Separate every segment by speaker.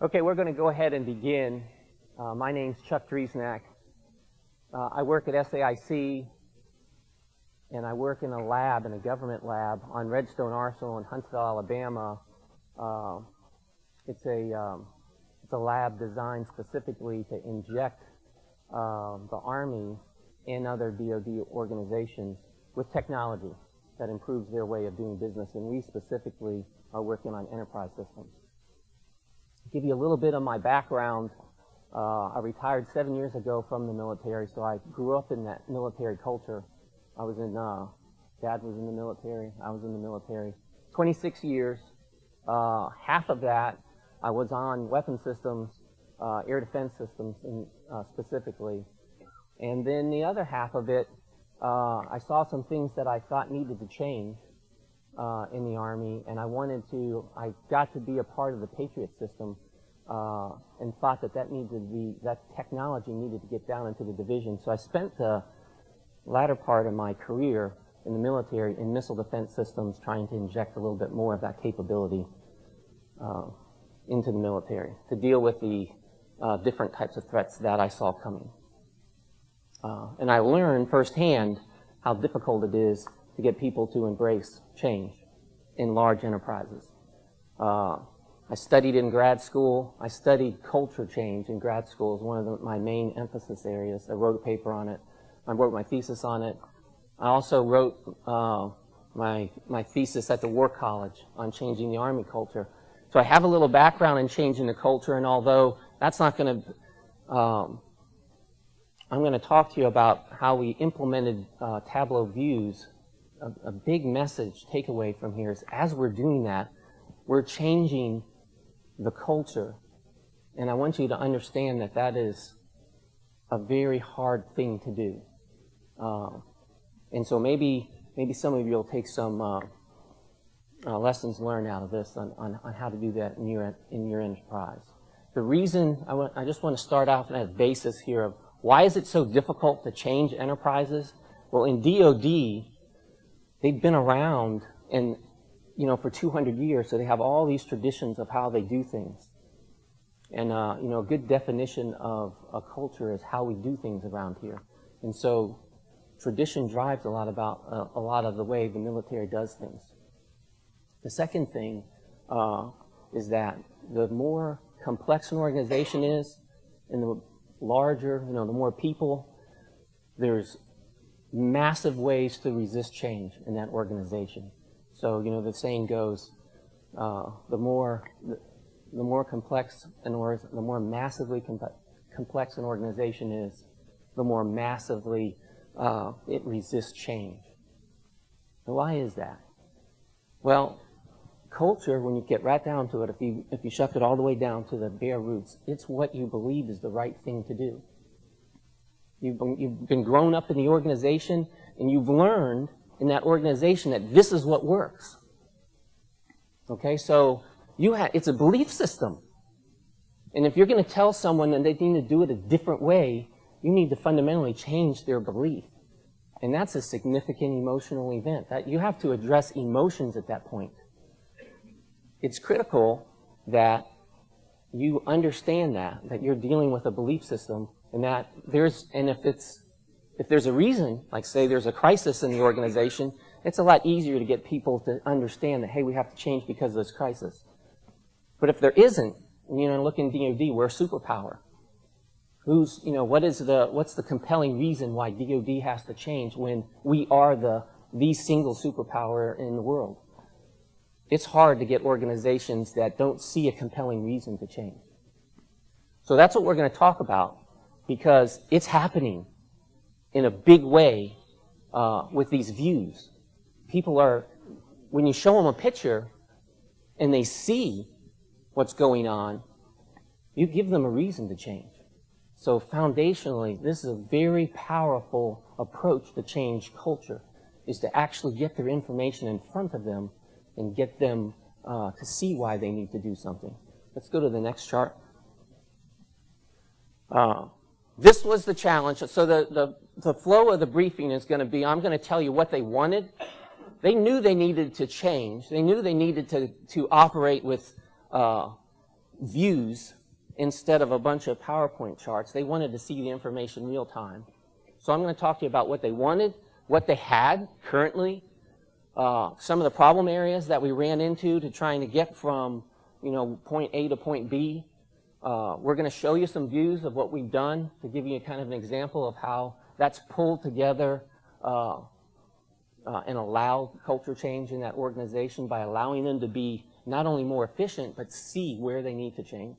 Speaker 1: Okay, we're going to go ahead and begin. My name's Chuck Driesnack. I work at SAIC, and I work in a lab, in a government lab, on Redstone Arsenal in Huntsville, Alabama. It's a lab designed specifically to inject the Army and other DoD organizations with technology that improves their way of doing business, and we specifically are working on enterprise systems. To give you a little bit of my background, I retired 7 years ago from the military, so I grew up in that military culture. Dad was in the military, I was in the military. 26 years, half of that I was on weapon systems, air defense systems specifically. And then the other half of it, I saw some things that I thought needed to change in the Army, and I got to be a part of the Patriot system, and thought that technology needed to get down into the division. So I spent the latter part of my career in the military in missile defense systems, trying to inject a little bit more of that capability into the military to deal with the different types of threats that I saw coming. And I learned firsthand how difficult it is to get people to embrace change in large enterprises. I studied in grad school. I studied culture change in grad school as one of my main emphasis areas. I wrote a paper on it. I wrote my thesis on it. I also wrote my thesis at the War College on changing the Army culture. So I have a little background in changing the culture, and although that's not going to I'm going to talk to you about how we implemented Tableau views. A big message takeaway from here is, as we're doing that, we're changing the culture. And I want you to understand that that is a very hard thing to do. And so maybe some of you will take some lessons learned out of this on how to do that in your enterprise. The reason I just want to start off at a basis here of why is it so difficult to change enterprises? Well, in DoD, they've been around for 200 years, so they have all these traditions of how they do things. And a good definition of a culture is how we do things around here. And so tradition drives a lot of the way the military does things. The second thing is that the more complex an organization is, and the larger, the more people, there's massive ways to resist change in that organization. So, the saying goes, the more complex the more massively complex an organization is, the more massively it resists change. And why is that? Well, culture, when you get right down to it, if you shuck it all the way down to the bare roots, it's what you believe is the right thing to do. You've been grown up in the organization, and you've learned in that organization that this is what works. Okay, so it's a belief system. And if you're going to tell someone that they need to do it a different way, you need to fundamentally change their belief. And that's a significant emotional event. That you have to address emotions at that point. It's critical that you understand that you're dealing with a belief system, and that if there's a reason, like say there's a crisis in the organization, it's a lot easier to get people to understand that, hey, we have to change because of this crisis. But if there isn't, look in DoD, we're a superpower. What's the compelling reason why DoD has to change when we are the single superpower in the world? It's hard to get organizations that don't see a compelling reason to change. So that's what we're going to talk about, because it's happening in a big way with these views. When you show them a picture and they see what's going on, you give them a reason to change. So foundationally, this is a very powerful approach to change culture, is to actually get their information in front of them and get them to see why they need to do something. Let's go to the next chart. This was the challenge. So the flow of the briefing is going to be, I'm going to tell you what they wanted. They knew they needed to change. They knew they needed to operate with views instead of a bunch of PowerPoint charts. They wanted to see the information real time. So I'm going to talk to you about what they wanted, what they had currently, some of the problem areas that we ran into to trying to get from, point A to point B. We're going to show you some views of what we've done to give you kind of an example of how that's pulled together and allowed culture change in that organization by allowing them to be not only more efficient, but see where they need to change.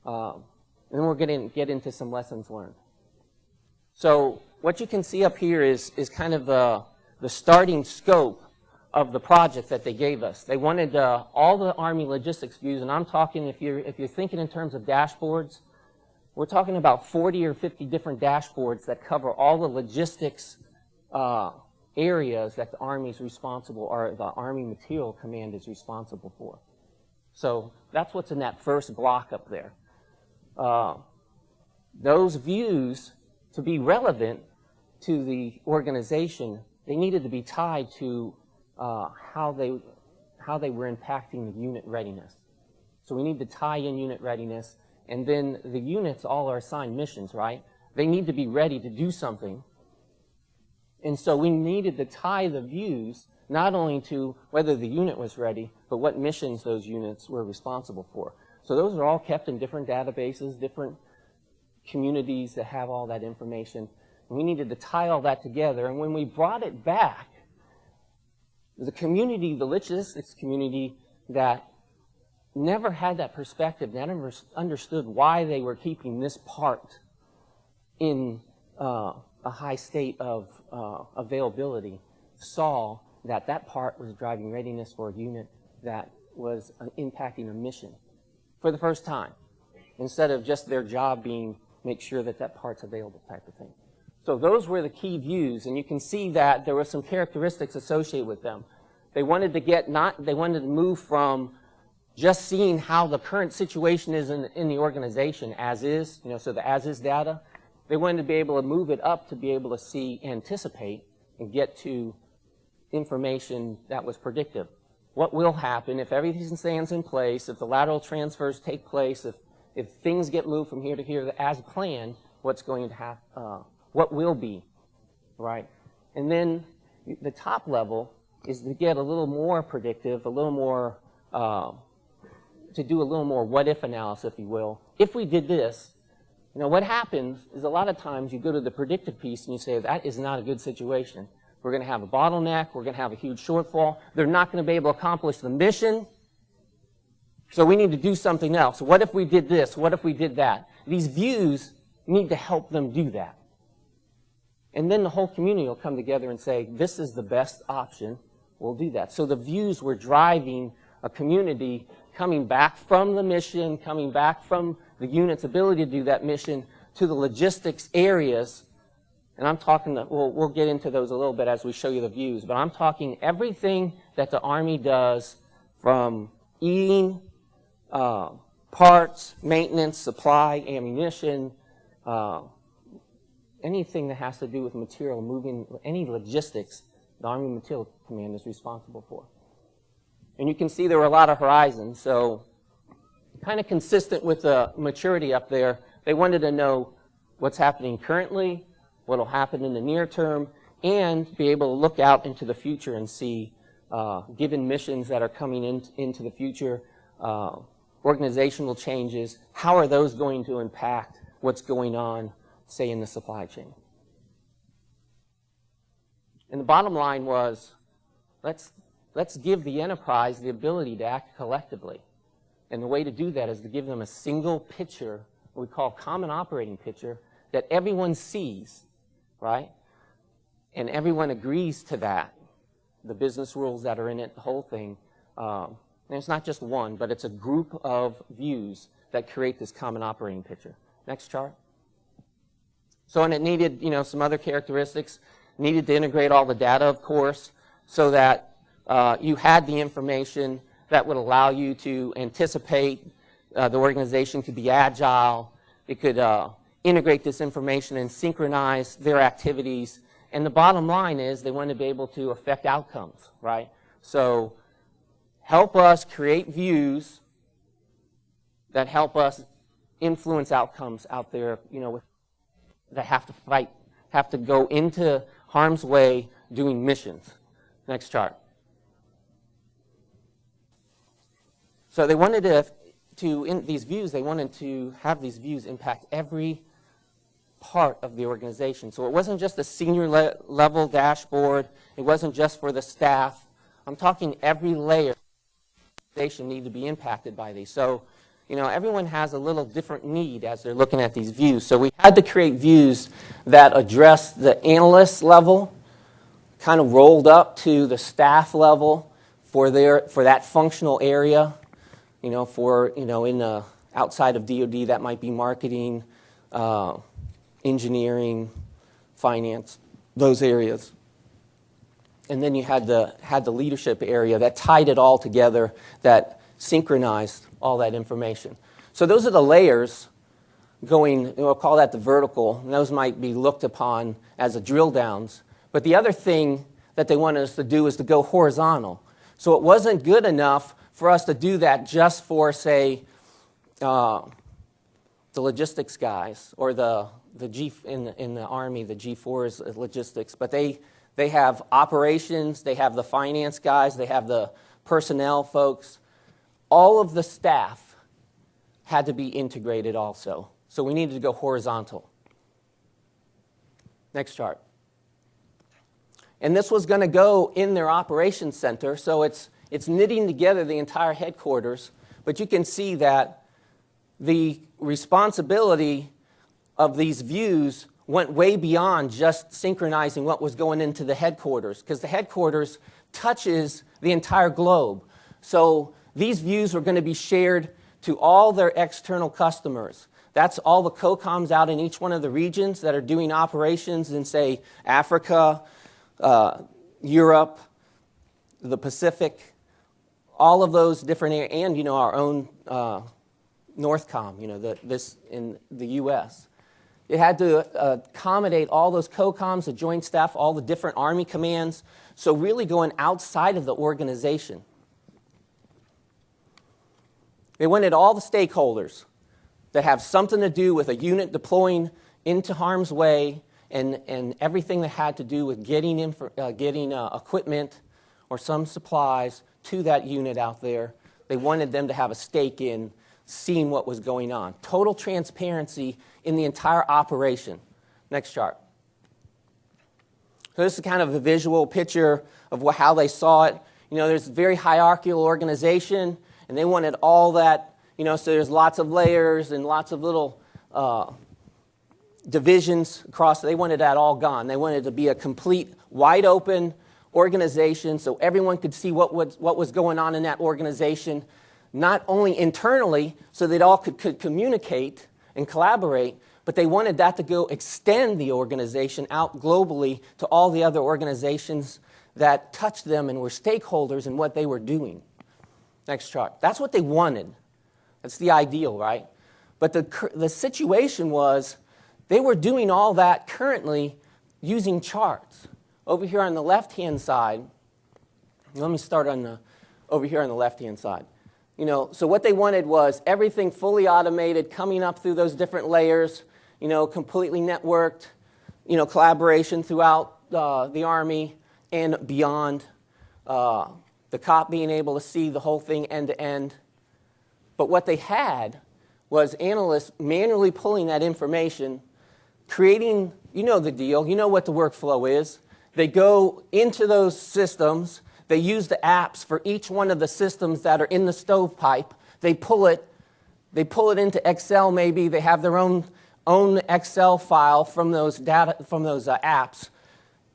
Speaker 1: And then we're going to get into some lessons learned. So what you can see up here is kind of the starting scope of the project that they gave us. They wanted all the Army logistics views, and I'm talking, if you're thinking in terms of dashboards, we're talking about 40 or 50 different dashboards that cover all the logistics areas that the Army is responsible, or the Army Materiel Command is responsible for. So that's what's in that first block up there. Those views, to be relevant to the organization, they needed to be tied to how they were impacting the unit readiness. So we need to tie in unit readiness, and then the units all are assigned missions, right? They need to be ready to do something. And so we needed to tie the views not only to whether the unit was ready, but what missions those units were responsible for. So those are all kept in different databases, different communities that have all that information. And we needed to tie all that together. And when we brought it back, the community, the logistics community that never had that perspective, never understood why they were keeping this part in a high state of availability, saw that that part was driving readiness for a unit that was impacting a mission for the first time, instead of just their job being make sure that that part's available type of thing. So those were the key views, and you can see that there were some characteristics associated with them. They wanted to move from just seeing how the current situation is in the organization as is, so the as is data. They wanted to be able to move it up to be able to see, anticipate, and get to information that was predictive. What will happen if everything stands in place, if the lateral transfers take place, if things get moved from here to here as planned, what's going to happen, what will be, right? And then the top level is to get a little more predictive, a little more, to do a little more what-if analysis, if you will. If we did this, what happens is a lot of times you go to the predictive piece and you say, that is not a good situation. We're going to have a bottleneck. We're going to have a huge shortfall. They're not going to be able to accomplish the mission. So we need to do something else. What if we did this? What if we did that? These views need to help them do that. And then the whole community will come together and say, this is the best option. We'll do that. So the views were driving a community coming back from the mission, coming back from the unit's ability to do that mission to the logistics areas. And I'm talking, we'll get into those a little bit as we show you the views, but I'm talking everything that the Army does from eating, parts, maintenance, supply, ammunition, anything that has to do with material moving, any logistics, the Army Materiel Command is responsible for. And you can see there were a lot of horizons, so kind of consistent with the maturity up there, they wanted to know what's happening currently, what will happen in the near term, and be able to look out into the future and see, given missions that are coming into the future, organizational changes, how are those going to impact what's going on, say, in the supply chain. And the bottom line was, let's give the enterprise the ability to act collectively. And the way to do that is to give them a single picture, what we call common operating picture, that everyone sees, right? And everyone agrees to that. The business rules that are in it, the whole thing. And it's not just one, but it's a group of views that create this common operating picture. Next chart. So, and it needed, some other characteristics. Needed to integrate all the data, of course, so that you had the information that would allow you to anticipate. The organization could be agile. It could integrate this information and synchronize their activities. And the bottom line is they want to be able to affect outcomes, right? So help us create views that help us influence outcomes out there, that have to fight, have to go into harm's way doing missions. Next chart. So they wanted in these views, they wanted to have these views impact every part of the organization. So it wasn't just a senior level dashboard. It wasn't just for the staff. I'm talking every layer of the organization need to be impacted by these. So, everyone has a little different need as they're looking at these views. So we had to create views that address the analyst level, kind of rolled up to the staff level for that functional area. In outside of DoD, that might be marketing, engineering, finance, those areas. And then you had the leadership area that tied it all together, that synchronized all that information. So those are the layers going, we'll call that the vertical, and those might be looked upon as the drill downs. But the other thing that they wanted us to do is to go horizontal. So it wasn't good enough for us to do that just for, say, the logistics guys or in the Army, the G4 is logistics. But they have operations, they have the finance guys, they have the personnel folks. All of the staff had to be integrated also. So we needed to go horizontal. Next chart. And this was going to go in their operations center, so it's knitting together the entire headquarters, but you can see that the responsibility of these views went way beyond just synchronizing what was going into the headquarters, because the headquarters touches the entire globe. So these views were going to be shared to all their external customers. That's all the COCOMs out in each one of the regions that are doing operations in, say, Africa, Europe, the Pacific, all of those different areas, and our own Northcom, this in the U.S. It had to accommodate all those COCOMs, the Joint Staff, all the different Army commands. So really going outside of the organization. They wanted all the stakeholders that have something to do with a unit deploying into harm's way, and everything that had to do with getting equipment or some supplies to that unit out there. They wanted them to have a stake in seeing what was going on. Total transparency in the entire operation. Next chart. So this is kind of a visual picture of how they saw it. There's a very hierarchical organization, and they wanted all that, so there's lots of layers and lots of little divisions across. They wanted that all gone. They wanted it to be a complete, wide open organization so everyone could see what was going on in that organization, not only internally so they all could communicate and collaborate, but they wanted that to go extend the organization out globally to all the other organizations that touched them and were stakeholders in what they were doing. Next chart. That's what they wanted. That's the ideal, right? But the situation was they were doing all that currently using charts. Over here on the left-hand side, let me start over here on the left-hand side. So what they wanted was everything fully automated, coming up through those different layers, completely networked, collaboration throughout the Army and beyond. The cop being able to see the whole thing end to end. But what they had was analysts manually pulling that information, creating, the deal, what the workflow is. They go into those systems. They use the apps for each one of the systems that are in the stovepipe. They pull it into Excel maybe. They have their own Excel file from those apps.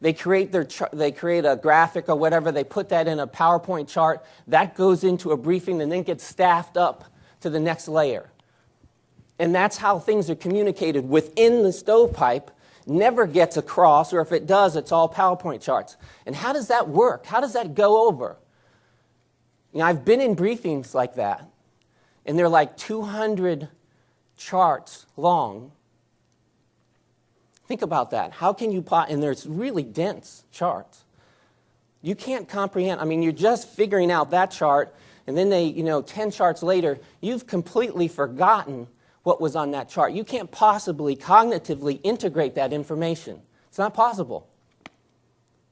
Speaker 1: They create a graphic or whatever. They put that in a PowerPoint chart. That goes into a briefing and then gets staffed up to the next layer. And that's how things are communicated within the stovepipe. Never gets across, or if it does, it's all PowerPoint charts. And how does that work? How does that go over? I've been in briefings like that, and they're like 200 charts long. Think about that. How can you and there's really dense charts. You can't comprehend. You're just figuring out that chart, and then 10 charts later, you've completely forgotten what was on that chart. You can't possibly cognitively integrate that information. It's not possible.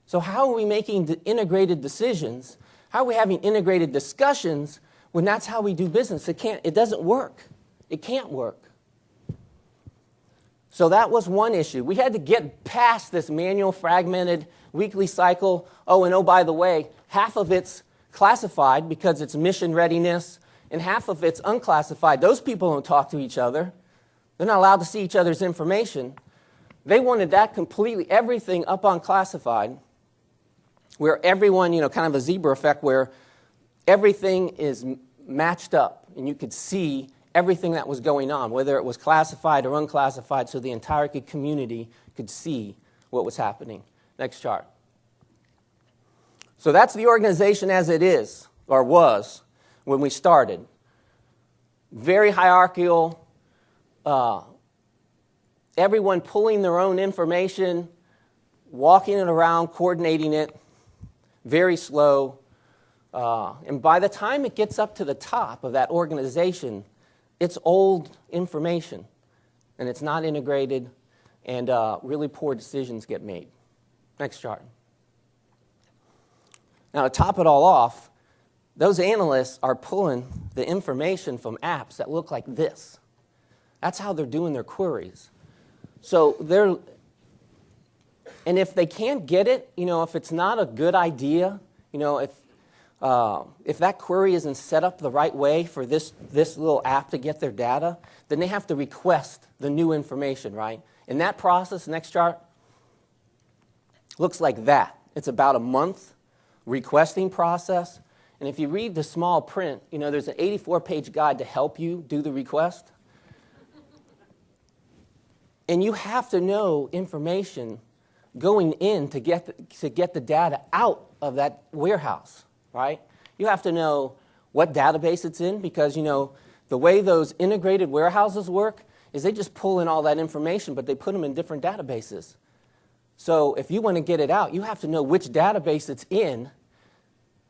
Speaker 1: So how are we making integrated decisions? How are we having integrated discussions when that's how we do business? It doesn't work. It can't work. So that was one issue. We had to get past this manual, fragmented, weekly cycle. Oh, by the way, half of it's classified because it's mission readiness, and half of it's unclassified. Those people don't talk to each other. They're not allowed to see each other's information. They wanted that completely, everything up on classified, where everyone, kind of a zebra effect, where everything is matched up, and you could see everything that was going on, whether it was classified or unclassified, so the entire community could see what was happening. Next chart. So that's the organization as it is, or was, when we started. Very hierarchical, everyone pulling their own information, walking it around, coordinating it, very slow. And by the time it gets up to the top of that organization, it's old information, and it's not integrated, and really poor decisions get made. Next chart. Now, to top it all off, those analysts are pulling the information from apps that look like this. That's how they're doing their queries. So and if they can't get it, if it's not a good idea, if that query isn't set up the right way for this little app to get their data, then they have to request the new information, right? And that process, next chart, looks like that. It's about a month requesting process. And if you read the small print, there's an 84-page guide to help you do the request. And you have to know information going in to get the data out of that warehouse. Right? You have to know what database it's in, because, the way those integrated warehouses work is they just pull in all that information, but they put them in different databases. So if you want to get it out, you have to know which database it's in,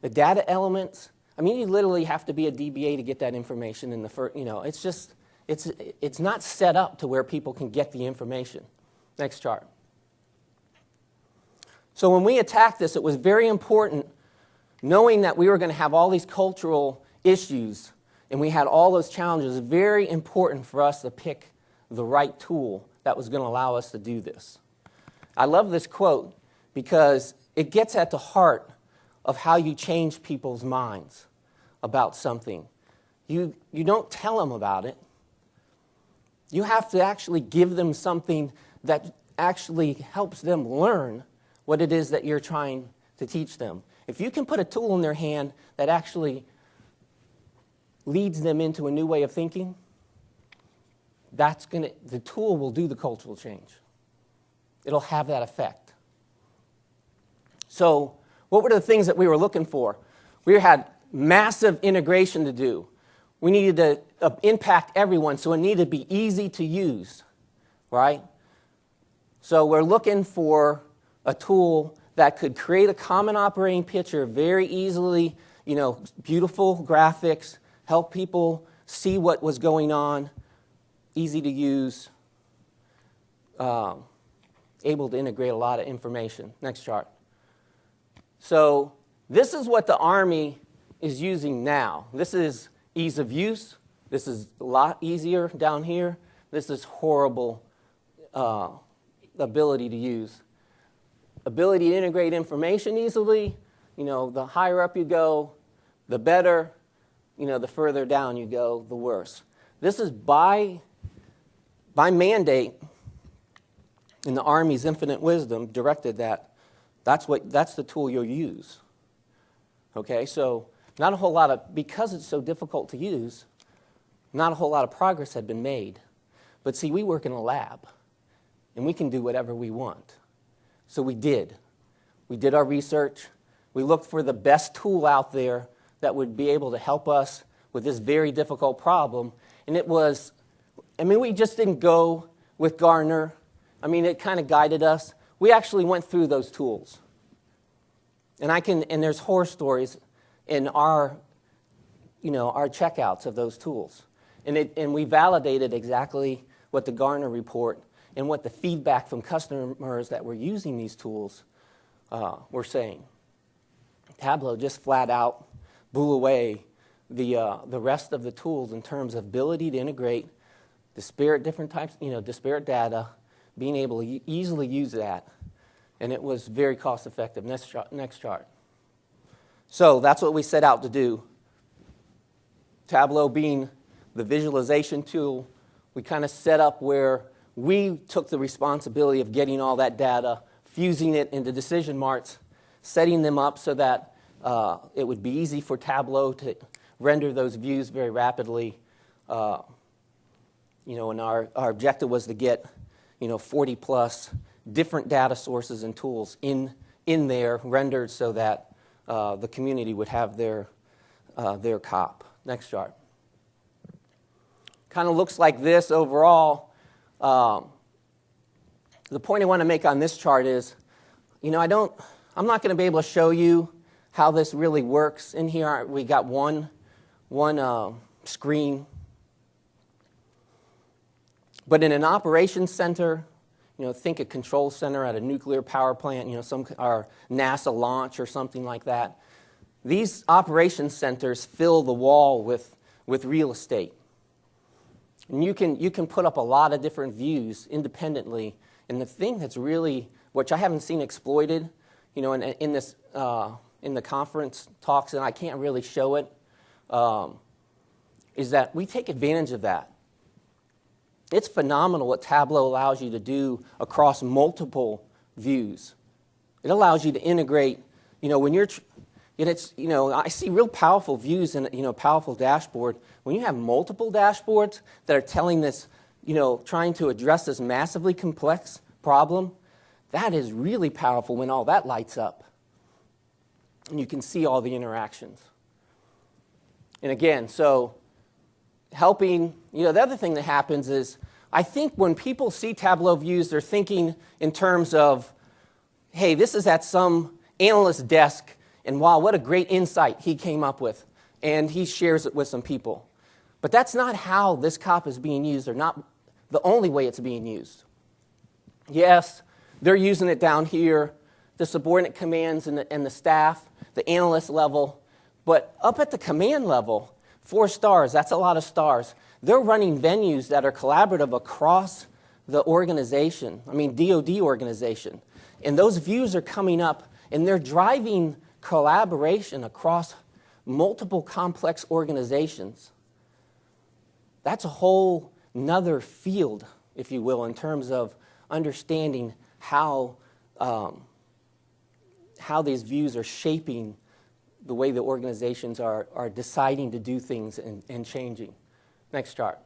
Speaker 1: the data elements. I mean, you literally have to be a DBA to get that information in the first, it's just, it's not set up to where people can get the information. Next chart. So when we attacked this, it was very important, knowing that we were going to have all these cultural issues and we had all those challenges. Very important for us to pick the right tool that was going to allow us to do this. I love this quote because it gets at the heart of how you change people's minds about something. You don't tell them about it. You have to actually give them something that actually helps them learn what it is that you're trying to teach them. If you can put a tool in their hand that actually leads them into a new way of thinking, the tool will do the cultural change. It'll have that effect. So what were the things that we were looking for? We had massive integration to do. We needed to impact everyone, so it needed to be easy to use, right? So we're looking for a tool that could create a common operating picture very easily, beautiful graphics, help people see what was going on, easy to use, able to integrate a lot of information. Next chart. So this is what the Army is using now. This is ease of use. This is a lot easier down here. This is horrible ability to use. Ability to integrate information easily. The higher up you go, the better. The further down you go, the worse. This is by mandate, in the Army's infinite wisdom, directed that that's the tool you'll use. Okay, so not a whole lot of, because it's so difficult to use, not a whole lot of progress had been made. But see, we work in a lab, and we can do whatever we want. So we did. We did our research. We looked for the best tool out there that would be able to help us with this very difficult problem. And it was, we just didn't go with Gartner. It kind of guided us. We actually went through those tools. And there's horror stories in our our checkouts of those tools. And we validated exactly what the Gartner report and what the feedback from customers that were using these tools were saying. Tableau just flat out blew away the rest of the tools in terms of ability to integrate disparate disparate data, being able to easily use that, and it was very cost effective. Next chart. So that's what we set out to do. Tableau being the visualization tool, we kind of set up where we took the responsibility of getting all that data, fusing it into decision marts, setting them up so that it would be easy for Tableau to render those views very rapidly. And our objective was to get 40 plus different data sources and tools in there rendered so that the community would have their cop. Next chart. Kind of looks like this overall. The point I want to make on this chart is, I'm not going to be able to show you how this really works. In here, we got one screen. But in an operations center, think a control center at a nuclear power plant, or NASA launch or something like that. These operations centers fill the wall with real estate. And you can put up a lot of different views independently. And the thing that's really, which I haven't seen exploited, in the conference talks, and I can't really show it, is that we take advantage of that. It's phenomenal what Tableau allows you to do across multiple views. It allows you to integrate, when you're, I see real powerful views in powerful dashboard. When you have multiple dashboards that are telling this, trying to address this massively complex problem, that is really powerful when all that lights up. And you can see all the interactions. And again, so helping, the other thing that happens is, I think when people see Tableau views, they're thinking in terms of, hey, this is at some analyst desk, and wow, what a great insight he came up with, and he shares it with some people. But that's not how this COP is being used, or not the only way it's being used. Yes, they're using it down here, the subordinate commands and the staff, the analyst level, but up at the command level, 4 stars, that's a lot of stars. They're running venues that are collaborative across the organization, DoD organization. And those views are coming up, and they're driving collaboration across multiple complex organizations. That's a whole nother field, if you will, in terms of understanding how these views are shaping the way the organizations are deciding to do things and changing. Next chart.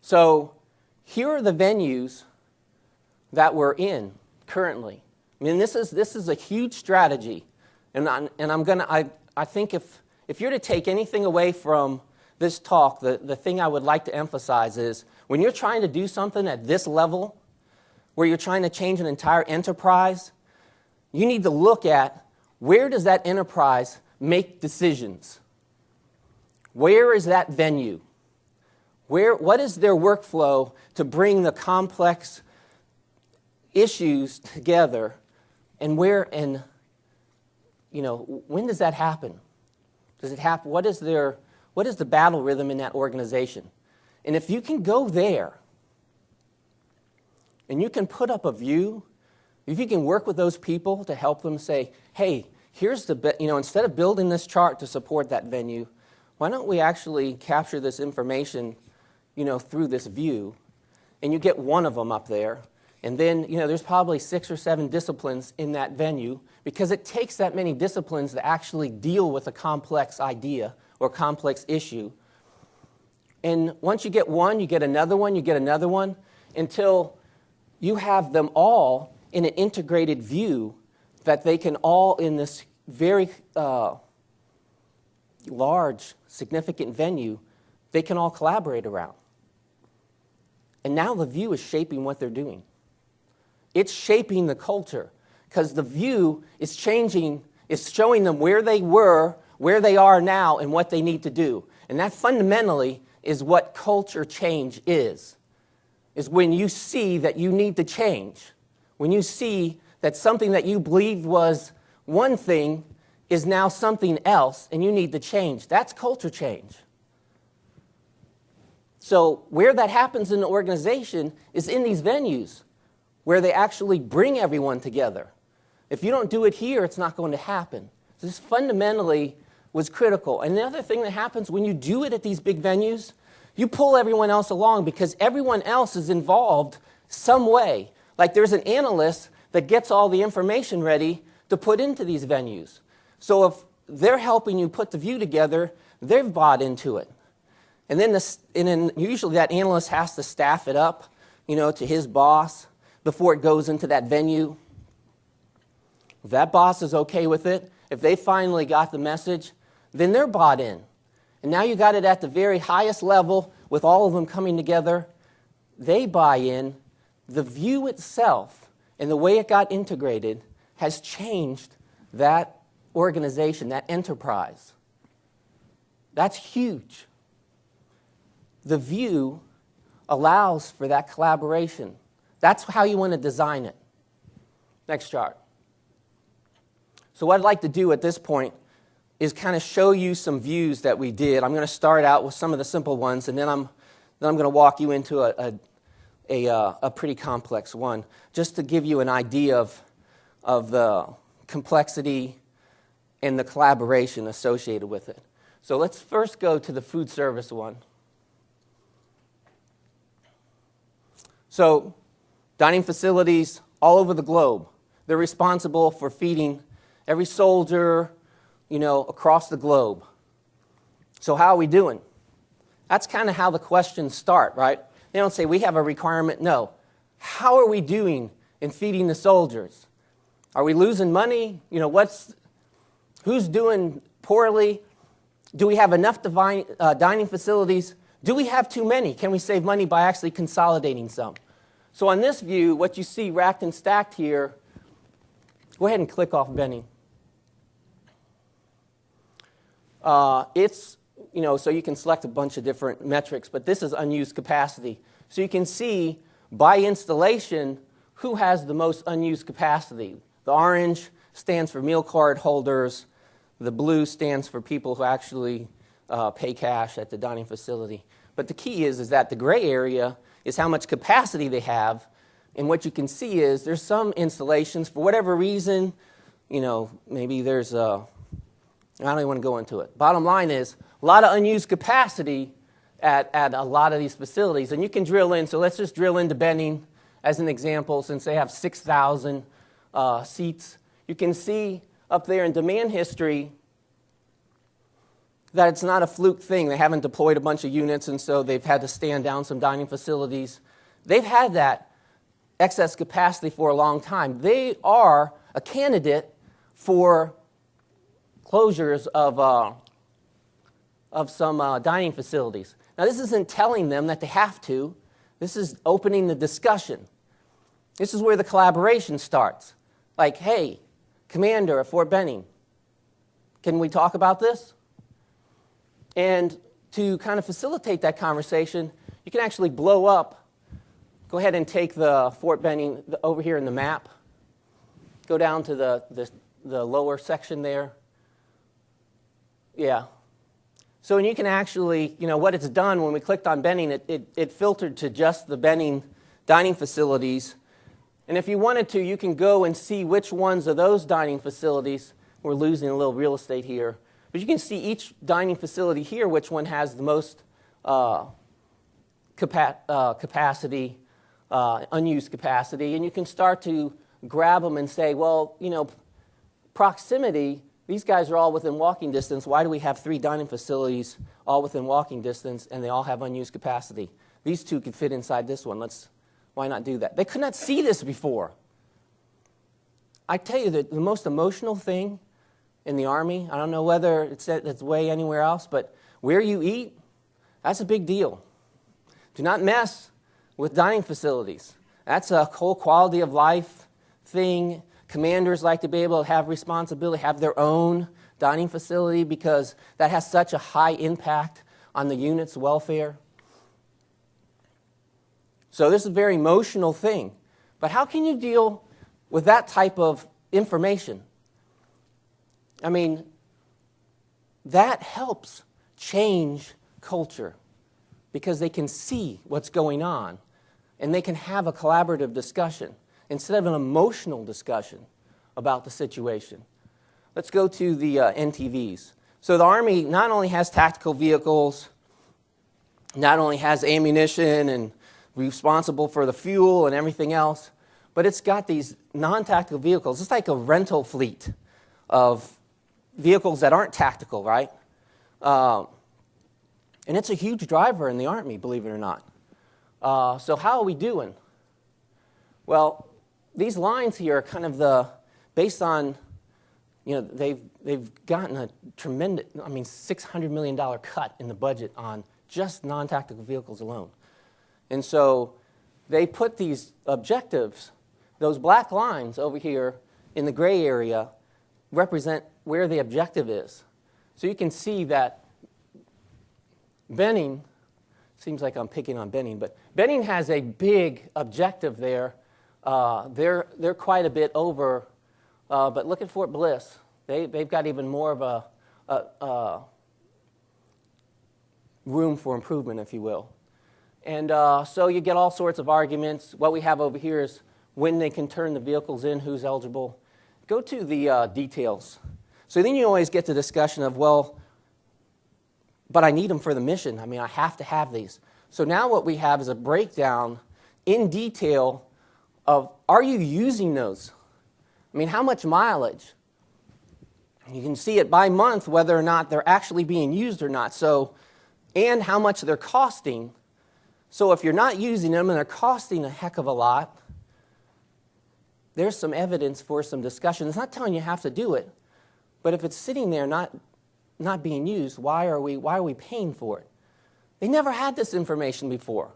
Speaker 1: So here are the venues that we're in currently. This is a huge strategy, and I think if you're to take anything away from this talk, the thing I would like to emphasize is when you're trying to do something at this level, where you're trying to change an entire enterprise, you need to look at where does that enterprise make decisions? Where is that venue? What is their workflow to bring the complex issues together, and when does that happen? Does it happen? What is the battle rhythm in that organization? And if you can go there, and you can put up a view, if you can work with those people to help them say, hey, here's instead of building this chart to support that venue, why don't we actually capture this information, through this view, and you get one of them up there, and then, there's probably 6 or 7 disciplines in that venue, because it takes that many disciplines to actually deal with a complex idea or complex issue. And once you get one, you get another one, you get another one, until you have them all in an integrated view that they can all, in this very large, significant venue, they can all collaborate around. And now the view is shaping what they're doing. It's shaping the culture, because the view is changing, it's showing them where they were, where they are now and what they need to do. And that fundamentally is what culture change is when you see that you need to change. When you see that something that you believed was one thing is now something else and you need to change. That's culture change. So where that happens in the organization is in these venues where they actually bring everyone together. If you don't do it here, it's not going to happen. This fundamentally was critical. And the other thing that happens when you do it at these big venues, you pull everyone else along because everyone else is involved some way. Like there's an analyst that gets all the information ready to put into these venues. So if they're helping you put the view together, they've bought into it. And then usually that analyst has to staff it up, to his boss before it goes into that venue. If that boss is okay with it, if they finally got the message, then they're bought in. And now you got it at the very highest level with all of them coming together. They buy in. The view itself and the way it got integrated has changed that organization, that enterprise. That's huge. The view allows for that collaboration. That's how you want to design it. Next chart. So what I'd like to do at this point is kind of show you some views that we did. I'm going to start out with some of the simple ones, and then I'm going to walk you into a pretty complex one, just to give you an idea of the complexity and the collaboration associated with it. So let's first go to the food service one. So dining facilities all over the globe, they're responsible for feeding every soldier, across the globe. So how are we doing? That's kind of how the questions start, right? They don't say we have a requirement. No. How are we doing in feeding the soldiers? Are we losing money? Who's doing poorly? Do we have enough dining facilities? Do we have too many? Can we save money by actually consolidating some? So on this view, what you see racked and stacked here, go ahead and click off Benny. So you can select a bunch of different metrics, but this is unused capacity. So you can see by installation who has the most unused capacity. The orange stands for meal card holders. The blue stands for people who actually pay cash at the dining facility. But the key is that the gray area is how much capacity they have. And what you can see is there's some installations, for whatever reason, maybe there's I don't even want to go into it. Bottom line is a lot of unused capacity at a lot of these facilities. And you can drill in. So let's just drill into Benning as an example, since they have 6,000 seats. You can see up there in demand history that it's not a fluke thing. They haven't deployed a bunch of units, and so they've had to stand down some dining facilities. They've had that excess capacity for a long time. They are a candidate for closures of some dining facilities. Now, this isn't telling them that they have to. This is opening the discussion. This is where the collaboration starts. Like, hey, Commander at Fort Benning, can we talk about this? And to kind of facilitate that conversation, you can actually blow up. Go ahead and take the Fort Benning over here in the map. Go down to the lower section there. Yeah. So and you can actually, what it's done when we clicked on Benning, it filtered to just the Benning dining facilities. And if you wanted to, you can go and see which ones of those dining facilities. We're losing a little real estate here. But you can see each dining facility here, which one has the most capacity, unused capacity. And you can start to grab them and say, well, proximity, these guys are all within walking distance. Why do we have 3 dining facilities all within walking distance and they all have unused capacity? These 2 could fit inside this one. Why not do that? They could not see this before. I tell you that the most emotional thing in the Army, I don't know whether it's way anywhere else, but where you eat, that's a big deal. Do not mess with dining facilities. That's a whole quality of life thing. Commanders like to be able to have responsibility, have their own dining facility because that has such a high impact on the unit's welfare. So this is a very emotional thing. But how can you deal with that type of information? I mean, that helps change culture because they can see what's going on and they can have a collaborative discussion instead of an emotional discussion about the situation. Let's go to the NTVs. So the Army not only has tactical vehicles, not only has ammunition and responsible for the fuel and everything else, but it's got these non-tactical vehicles. It's like a rental fleet of vehicles that aren't tactical, right? And it's a huge driver in the Army, believe it or not. So how are we doing? Well, these lines here are kind of based on, they've gotten a tremendous, $600 million cut in the budget on just non-tactical vehicles alone. And so they put these objectives, those black lines over here in the gray area represent where the objective is. So you can see that Benning, seems like I'm picking on Benning, but Benning has a big objective there. They're quite a bit over, but look at Fort Bliss. They've got even more of a room for improvement, if you will. And so you get all sorts of arguments. What we have over here is when they can turn the vehicles in, who's eligible. Go to the details. So then you always get the discussion of, well, but I need them for the mission. I have to have these. So now what we have is a breakdown in detail of, are you using those? How much mileage? You can see it by month whether or not they're actually being used or not. So, and how much they're costing. So if you're not using them and they're costing a heck of a lot, there's some evidence for some discussion. It's not telling you have to do it, but if it's sitting there not being used, why are we paying for it? They never had this information before.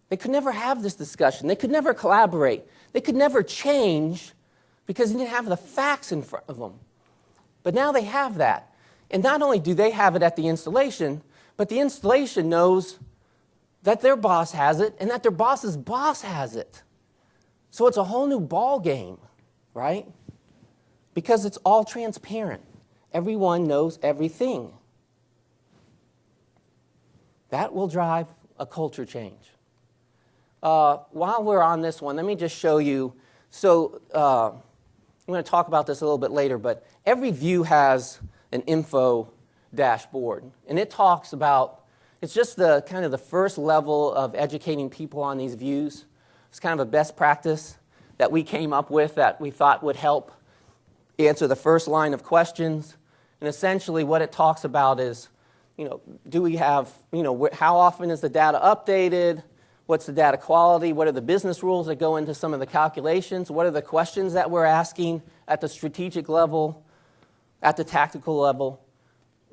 Speaker 1: They could never have this discussion. They could never collaborate. They could never change because they didn't have the facts in front of them. But now they have that. And not only do they have it at the installation, but the installation knows that their boss has it and that their boss's boss has it. So it's a whole new ball game, right? Because it's all transparent. Everyone knows everything. That will drive a culture change. While we're on this one, let me just show you. So I'm going to talk about this a little bit later, but every view has an info dashboard. And it talks about, it's just the kind of the first level of educating people on these views. It's kind of a best practice that we came up with that we thought would help answer the first line of questions. And essentially what it talks about is, do we have, how often is the data updated? What's the data quality? What are the business rules that go into some of the calculations? What are the questions that we're asking at the strategic level, at the tactical level?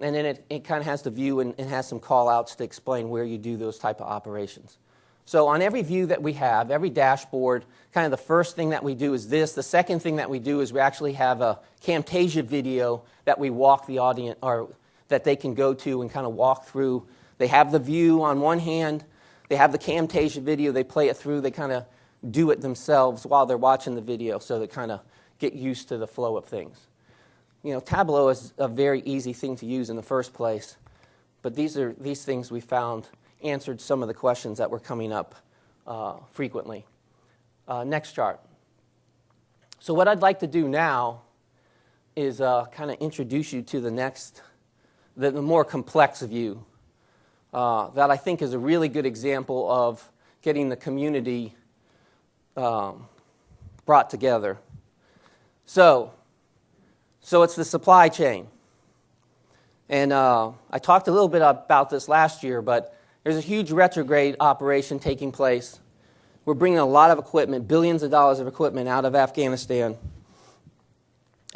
Speaker 1: And then it kind of has the view and has some call-outs to explain where you do those type of operations. So on every view that we have, every dashboard, kind of the first thing that we do is this. The second thing that we do is we actually have a Camtasia video that we walk the audience, or that they can go to and kind of walk through. They have the view on one hand. They have the Camtasia video. They play it through. They kind of do it themselves while they're watching the video, so they kind of get used to the flow of things. Tableau is a very easy thing to use in the first place, but these things we found answered some of the questions that were coming up frequently. Next chart. So what I'd like to do now is kind of introduce you to the more complex view that I think is a really good example of getting the community brought together. So it's the supply chain. And I talked a little bit about this last year, but there's a huge retrograde operation taking place. We're bringing a lot of equipment, billions of dollars of equipment out of Afghanistan,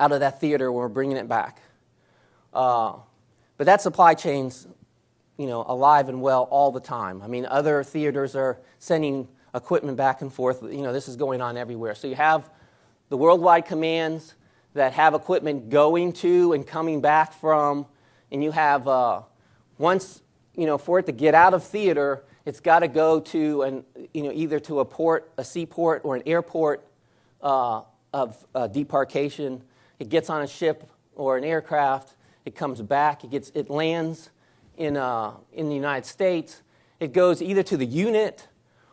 Speaker 1: out of that theater, we're bringing it back. But that supply chain's alive and well all the time. Other theaters are sending equipment back and forth. This is going on everywhere. So you have the worldwide commands. that have equipment going to and coming back from, and you have once, for it to get out of theater, it's got to go to either to a port, a seaport, or an airport of debarkation. It gets on a ship or an aircraft. It comes back. It lands in the United States. It goes either to the unit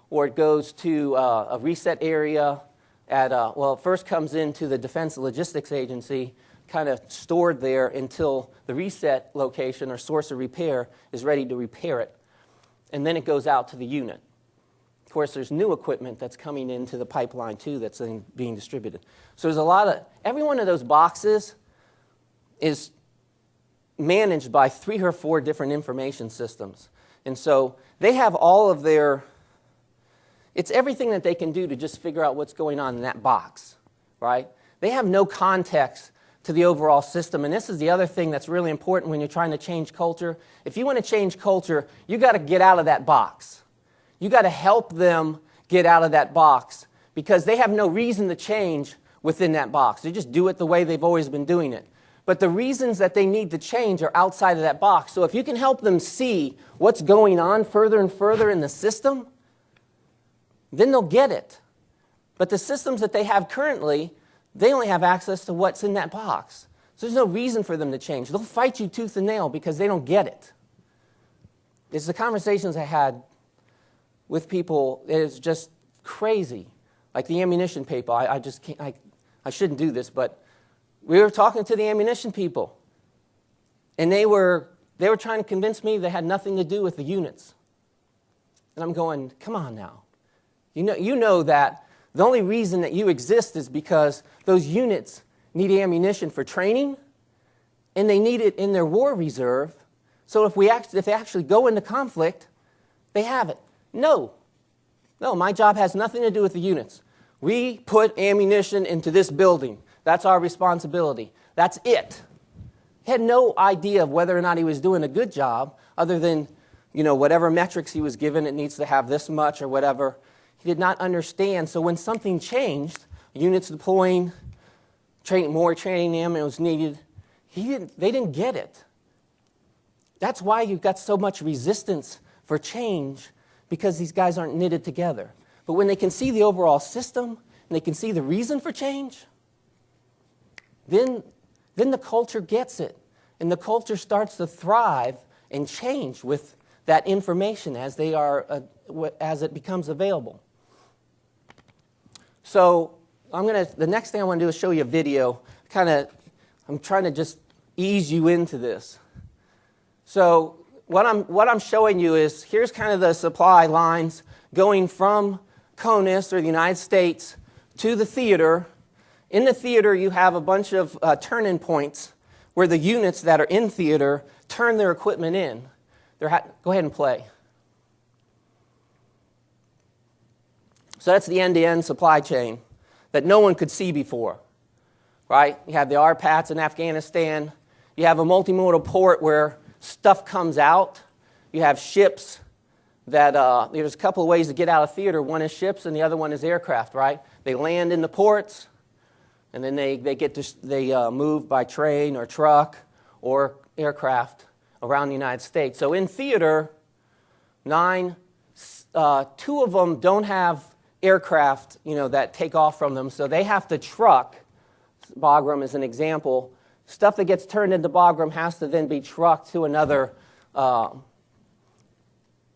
Speaker 1: or it goes to a reset area at, it first comes into the Defense Logistics Agency, kind of stored there until the reset location or source of repair is ready to repair it. And then it goes out to the unit. Of course, there's new equipment that's coming into the pipeline, too, that's then being distributed. So there's every one of those boxes is managed by 3 or 4 different information systems. And so they have all of it's everything that they can do to just figure out what's going on in that box, right? They have no context to the overall system. And this is the other thing that's really important when you're trying to change culture. If you want to change culture, you got to get out of that box. You got to help them get out of that box because they have no reason to change within that box. They just do it the way they've always been doing it. But the reasons that they need to change are outside of that box. So if you can help them see what's going on further and further in the system, then they'll get it. But the systems that they have currently, they only have access to what's in that box. So there's no reason for them to change. They'll fight you tooth and nail because they don't get it. It's the conversations I had with people. It's just crazy. Like the ammunition people. I just can't. I shouldn't do this, but we were talking to the ammunition people, and they were trying to convince me they had nothing to do with the units. And I'm going, come on now. You know that the only reason that you exist is because those units need ammunition for training, and they need it in their war reserve. So if they actually go into conflict, they have it. No, my job has nothing to do with the units. We put ammunition into this building. That's our responsibility. That's it. He had no idea of whether or not he was doing a good job, other than whatever metrics he was given. It needs to have this much or whatever. He did not understand. So when something changed, units deploying, more training ammo was needed, they didn't get it. That's why you've got so much resistance for change, because these guys aren't knitted together. But when they can see the overall system and they can see the reason for change, then the culture gets it. And the culture starts to thrive and change with that information as it becomes available. So the next thing I want to do is show you a video. I'm trying to just ease you into this. So what I'm showing you is, here's kind of the supply lines going from CONUS, or the United States, to the theater. In the theater, you have a bunch of turn-in points where the units that are in theater turn their equipment in. Go ahead and play. So that's the end-to-end supply chain that no one could see before, right? You have the RPATs in Afghanistan. You have a multimodal port where stuff comes out. You have ships that, there's a couple of ways to get out of theater. One is ships and the other one is aircraft, right? They land in the ports, and then they move by train or truck or aircraft around the United States. So in theater, 2 of them don't have aircraft, that take off from them, so they have to truck. Bagram is an example. Stuff that gets turned into Bagram has to then be trucked to another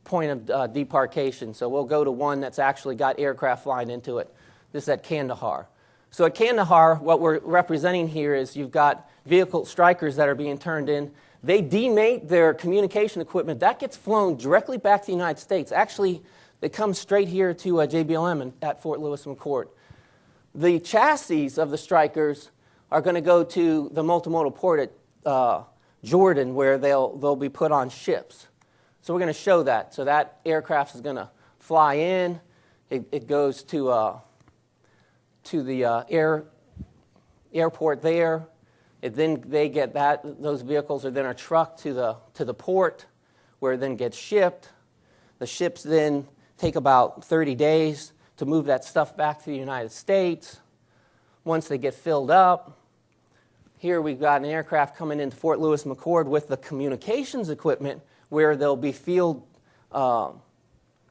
Speaker 1: point of debarkation. So we'll go to one that's actually got aircraft flying into it. This is at Kandahar. So at Kandahar, what we're representing here is you've got vehicle strikers that are being turned in. They demate their communication equipment. That gets flown directly back to the United States. Actually, they come straight here to JBLM at Fort Lewis McChord. The chassis of the strikers are going to go to the multimodal port at Jordan, where they'll be put on ships. So we're going to show that. So that aircraft is going to fly in. It goes to the airport there. Then they get those vehicles are trucked to the port, where it then gets shipped. The ships then take about 30 days to move that stuff back to the United States. Once they get filled up, here we've got an aircraft coming into Fort Lewis McChord with the communications equipment where they'll be field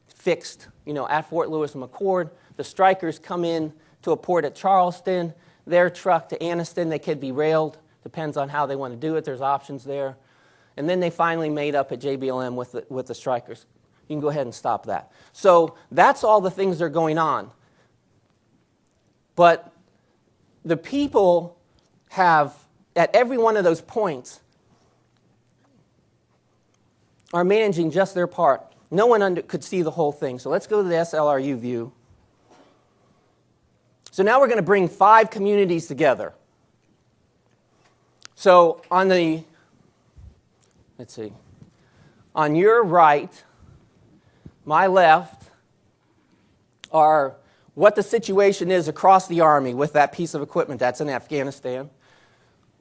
Speaker 1: fixed, at Fort Lewis McChord. The strikers come in to a port at Charleston. They're trucked to Anniston. They could be railed. Depends on how they want to do it. There's options there. And then they finally made up at JBLM with the strikers. You can go ahead and stop that. So that's all the things that are going on. But the people have, at every one of those points, are managing just their part. No one could see the whole thing. So let's go to the SLRU view. So now we're going to bring 5 communities together. So on the, let's see, on your right, my left, are what the situation is across the Army with that piece of equipment that's in Afghanistan.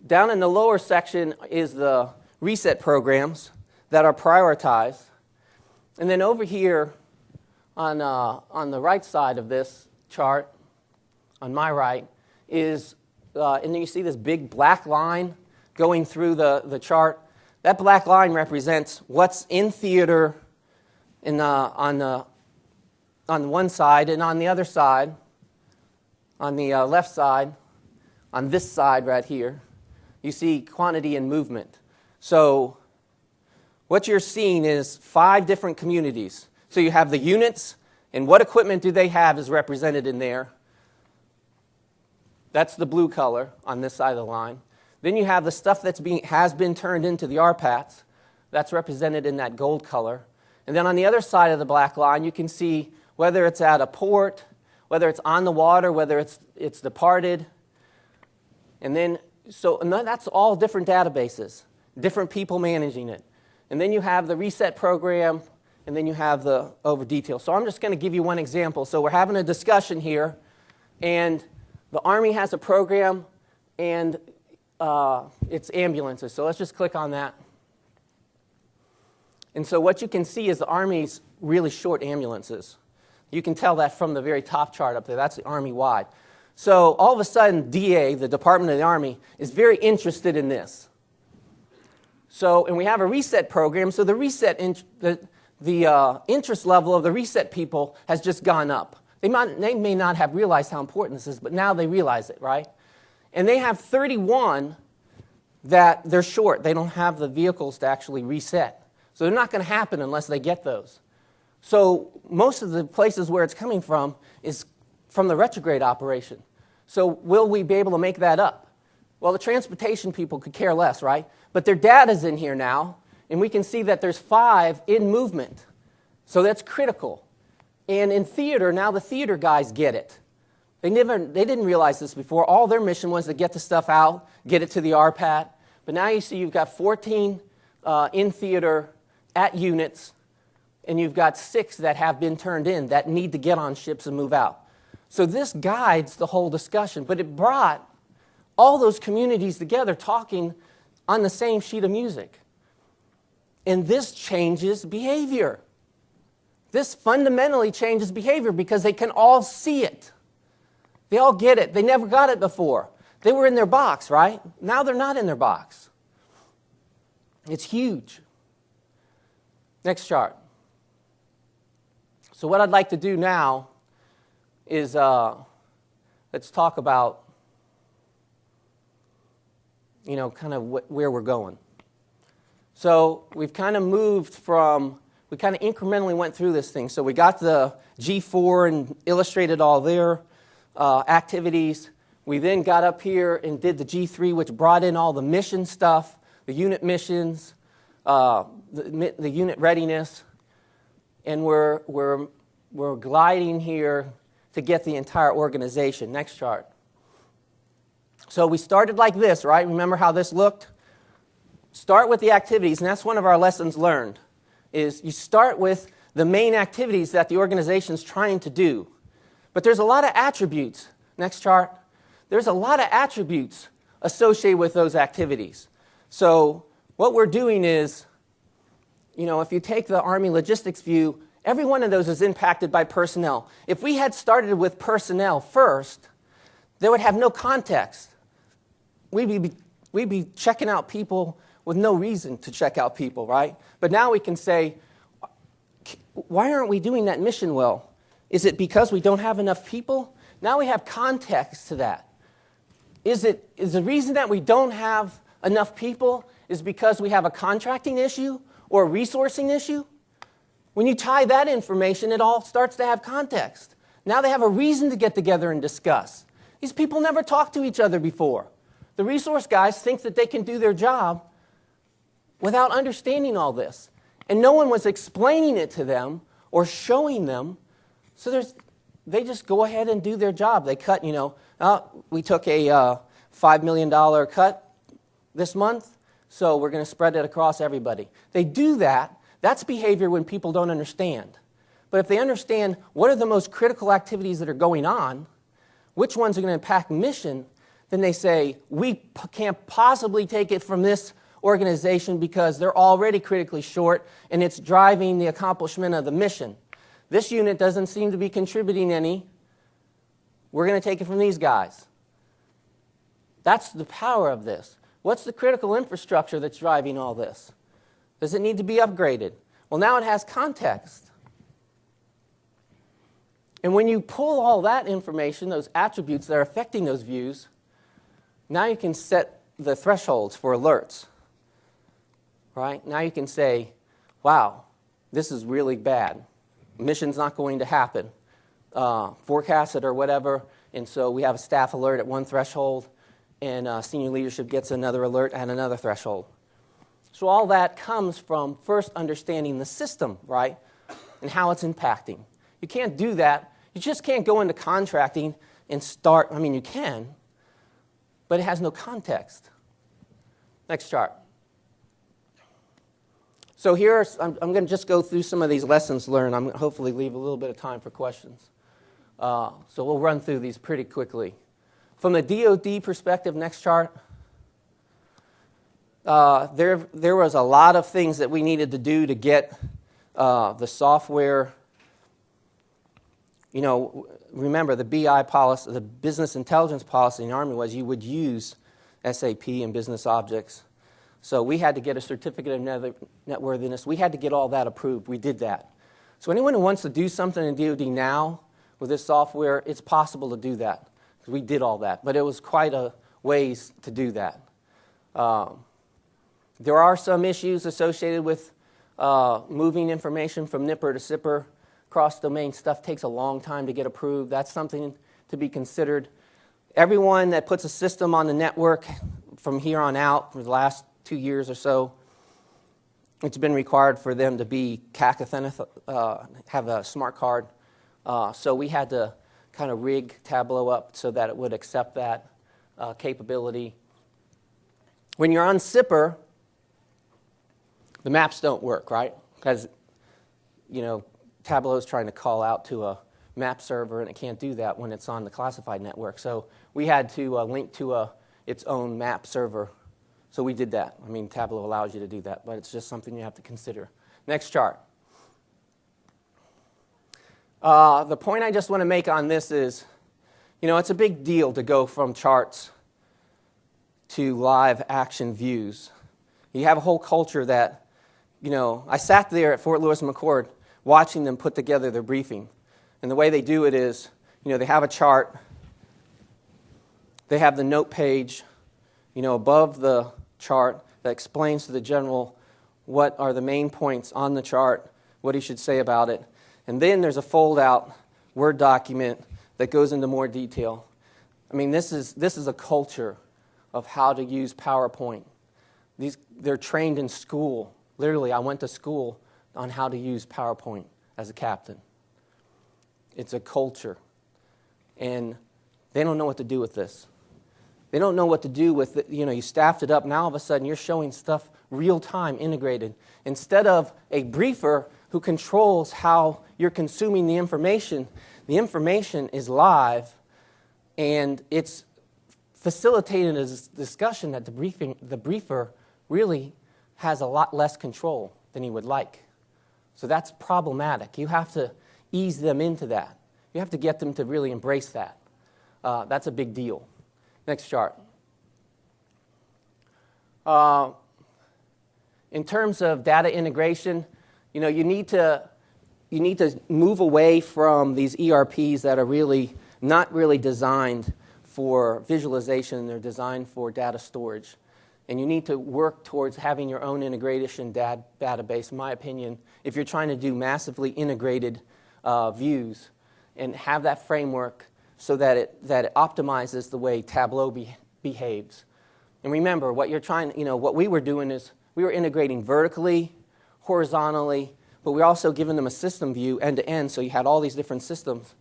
Speaker 1: Down in the lower section is the reset programs that are prioritized. And then over here on the right side of this chart, on my right, is, and then you see this big black line going through the chart. That black line represents what's in theater on one side, and on the other side, on the left side, on this side right here, you see quantity and movement. So what you're seeing is 5 different communities. So you have the units, and what equipment do they have is represented in there. That's the blue color on this side of the line. Then you have the stuff that has been turned into the RPATs. That's represented in that gold color. And then on the other side of the black line, you can see whether it's at a port, whether it's on the water, whether it's departed. And that's all different databases, different people managing it. And then you have the reset program, and then you have the over detail. So I'm just going to give you one example. So we're having a discussion here, and the Army has a program, and it's ambulances. So let's just click on that. And so what you can see is the Army's really short ambulances. You can tell that from the very top chart up there. That's the Army-wide. So all of a sudden, DA, the Department of the Army, is very interested in this. So, and we have a reset program, so the reset, the interest level of the reset people has just gone up. They may not have realized how important this is, but now they realize it, right? And they have 31 that they're short. They don't have the vehicles to actually reset. So they're not going to happen unless they get those. So most of the places where it's coming from is from the retrograde operation. So will we be able to make that up? Well, the transportation people could care less, right? But their data's in here now, and we can see that there's 5 in movement. So that's critical. And in theater, now the theater guys get it. They didn't realize this before. All their mission was to get the stuff out, get it to the RPAT. But now you see you've got 14 in theater at units, and you've got 6 that have been turned in that need to get on ships and move out. So this guides the whole discussion, but it brought all those communities together talking on the same sheet of music. And this changes behavior. This fundamentally changes behavior because they can all see it. They all get it. They never got it before. They were in their box, right? Now they're not in their box. It's huge. Next chart. So what I'd like to do now is let's talk about, kind of where we're going. So we've kind of moved from, we kind of incrementally went through this thing. So we got the G4 and illustrated all their activities. We then got up here and did the G3, which brought in all the mission stuff, the unit missions, the unit readiness, and we're gliding here to get the entire organization. Next chart. So we started like this, right? Remember how this looked? Start with the activities, and that's one of our lessons learned, is you start with the main activities that the organization's trying to do. But there's a lot of attributes. Next chart. There's a lot of attributes associated with those activities. So what we're doing is, if you take the Army logistics view, every one of those is impacted by personnel. If we had started with personnel first, they would have no context. We'd be
Speaker 2: we'd be checking out people with no reason to check out people, right? But now we can say, why aren't we doing that mission well? Is it because we don't have enough people? Now we have context to that. Is the reason that we don't have enough people is because we have a contracting issue or a resourcing issue? When you tie that information, it all starts to have context. Now they have a reason to get together and discuss. These people never talked to each other before. The resource guys think that they can do their job without understanding all this. And no one was explaining it to them or showing them. So they just go ahead and do their job. They cut, we took a $5 million cut this month, so we're going to spread it across everybody. They do that. That's behavior when people don't understand. But if they understand what are the most critical activities that are going on, which ones are going to impact mission, then they say, we can't possibly take it from this organization because they're already critically short and it's driving the accomplishment of the mission. This unit doesn't seem to be contributing any. We're going to take it from these guys. That's the power of this. What's the critical infrastructure that's driving all this? Does it need to be upgraded? Well, now it has context. And when you pull all that information, those attributes that are affecting those views, now you can set the thresholds for alerts. Right? Now you can say, wow, this is really bad. Mission's not going to happen. Forecast it or whatever, and so we have a staff alert at one threshold, and senior leadership gets another alert at another threshold. So all that comes from first understanding the system, right, and how it's impacting. You can't do that. You just can't go into contracting and start. I mean, you can, but it has no context. Next chart. So here, I'm going to just go through some of these lessons learned. I'm going to hopefully leave a little bit of time for questions. So we'll run through these pretty quickly. From the DoD perspective, next chart, there was a lot of things that we needed to do to get the software. Remember the BI policy, the business intelligence policy in the Army was you would use SAP and business objects. So we had to get a certificate of networthiness. We had to get all that approved. We did that. So anyone who wants to do something in DoD now with this software, it's possible to do that. Because we did all that. But it was quite a ways to do that. There are some issues associated with moving information from NIPR to SIPR. Cross-domain stuff takes a long time to get approved. That's something to be considered. Everyone that puts a system on the network from here on out for the last 2 years or so, it's been required for them to be CAC have a smart card. So we had to kind of rig Tableau up so that it would accept that capability. When you're on SIPR, the maps don't work, right? Because, Tableau is trying to call out to a map server, and it can't do that when it's on the classified network. So we had to link to its own map server. So we did that. I mean, Tableau allows you to do that, but it's just something you have to consider. Next chart. The point I just want to make on this is, it's a big deal to go from charts to live action views. You have a whole culture that, I sat there at Fort Lewis McChord watching them put together their briefing. And the way they do it is, they have a chart. They have the note page, above the chart that explains to the general what are the main points on the chart, what he should say about it. And then there's a fold-out Word document that goes into more detail. I mean, this is a culture of how to use PowerPoint. They're trained in school. Literally, I went to school on how to use PowerPoint as a captain. It's a culture. And they don't know what to do with this. They don't know what to do with it. You staffed it up. Now all of a sudden you're showing stuff real-time integrated. Instead of a briefer who controls how you're consuming the information is live, and it's facilitated a discussion that the briefer really has a lot less control than he would like. So that's problematic. You have to ease them into that. You have to get them to really embrace that. That's a big deal. Next chart. In terms of data integration, you need to move away from these ERPs that are really not really designed for visualization. They're designed for data storage. And you need to work towards having your own integration database, in my opinion, if you're trying to do massively integrated views and have that framework so that it optimizes the way Tableau behaves. And remember, what we were doing is we were integrating vertically, horizontally, but we were also giving them a system view end to end, so you had all these different systems.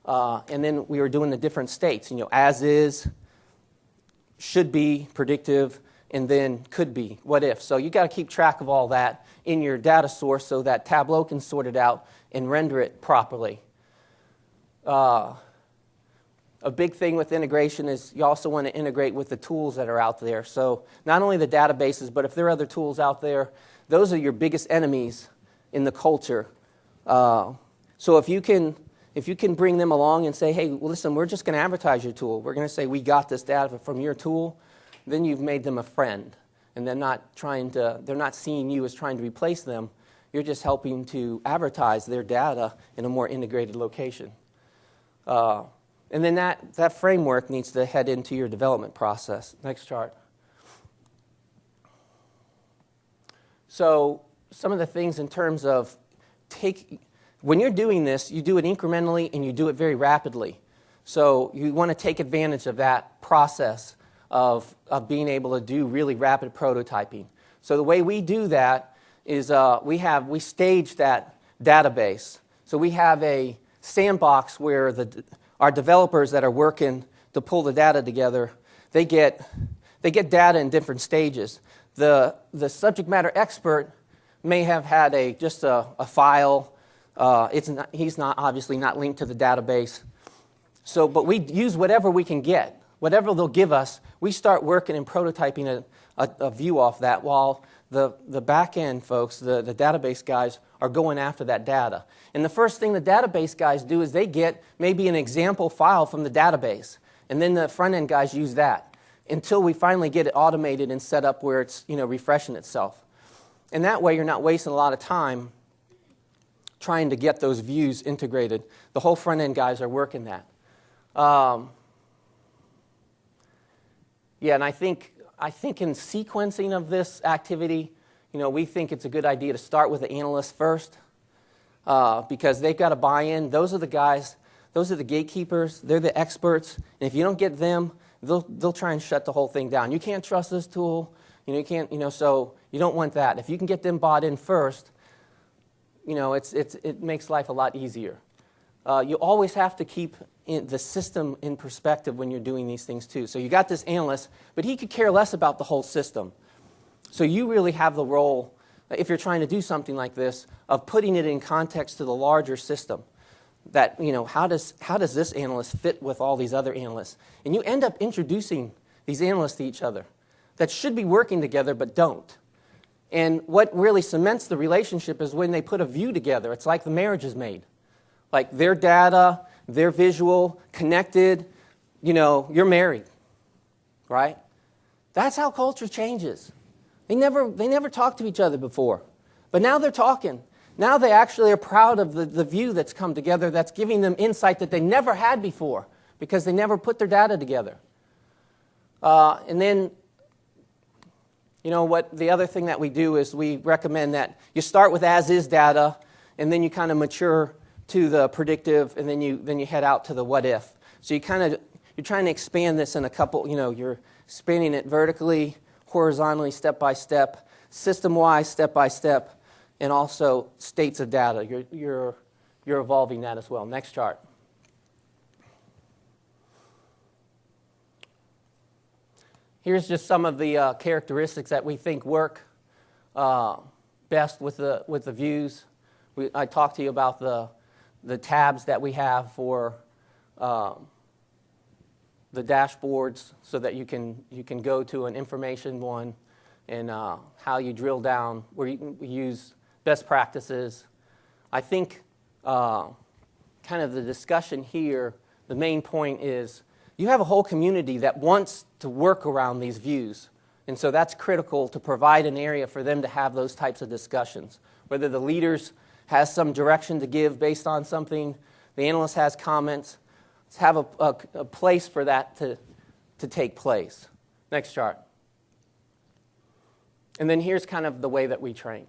Speaker 2: And then we were doing the different states, as is, should be, predictive, and then could be, what if. So you got to keep track of all that in your data source so that Tableau can sort it out and render it properly. A big thing with integration is you also want to integrate with the tools that are out there. So not only the databases, but if there are other tools out there, those are your biggest enemies in the culture. So if you can bring them along and say, hey, well, listen, we're just going to advertise your tool. We're going to say we got this data from your tool. Then you've made them a friend. And they're not seeing you as trying to replace them. You're just helping to advertise their data in a more integrated location. And then that framework needs to head into your development process. Next chart. So some of the things in terms of when you're doing this, you do it incrementally and you do it very rapidly. So you want to take advantage of that process of being able to do really rapid prototyping. So the way we do that is we stage that database. So we have a sandbox where our developers that are working to pull the data together, they get data in different stages. The subject matter expert may have had just a file. He's obviously not linked to the database. So, but we use whatever we can get. Whatever they'll give us, we start working and prototyping a view off that while the back-end folks, the database guys, are going after that data. And the first thing the database guys do is they get maybe an example file from the database. And then the front-end guys use that until we finally get it automated and set up where it's refreshing itself. And that way you're not wasting a lot of time trying to get those views integrated. The whole front-end guys are working that. Yeah, and I think in sequencing of this activity, we think it's a good idea to start with the analysts first because they've got to buy in. Those are the guys, those are the gatekeepers, they're the experts, and if you don't get them, they'll try and shut the whole thing down. You can't trust this tool, you can't, so you don't want that. If you can get them bought in first, it makes life a lot easier. You always have to keep the system in perspective when you're doing these things too. So you got this analyst, but he could care less about the whole system. So you really have the role, if you're trying to do something like this, of putting it in context to the larger system. That, how does this analyst fit with all these other analysts? And you end up introducing these analysts to each other that should be working together but don't. And what really cements the relationship is when they put a view together. It's like the marriage is made. Like their data, their visual, connected, you're married, right? That's how culture changes. They never talked to each other before, but now they're talking. Now they actually are proud of the view that's come together that's giving them insight that they never had before because they never put their data together. And then, what the other thing that we do is we recommend that you start with as-is data and then you kind of mature to the predictive, and then you head out to the what if. So you're trying to expand this in a couple. You're spanning it vertically, horizontally, step by step, system-wise, step by step, and also states of data. You're evolving that as well. Next chart. Here's just some of the characteristics that we think work best with the views. I talked to you about the tabs that we have for the dashboards so that you can go to an information one and how you drill down, where you use best practices. I think kind of the discussion here, the main point is you have a whole community that wants to work around these views. And so that's critical to provide an area for them to have those types of discussions. Whether the leaders has some direction to give based on something, the analyst has comments, let's have a place for that to take place. Next chart. And then here's kind of the way that we train.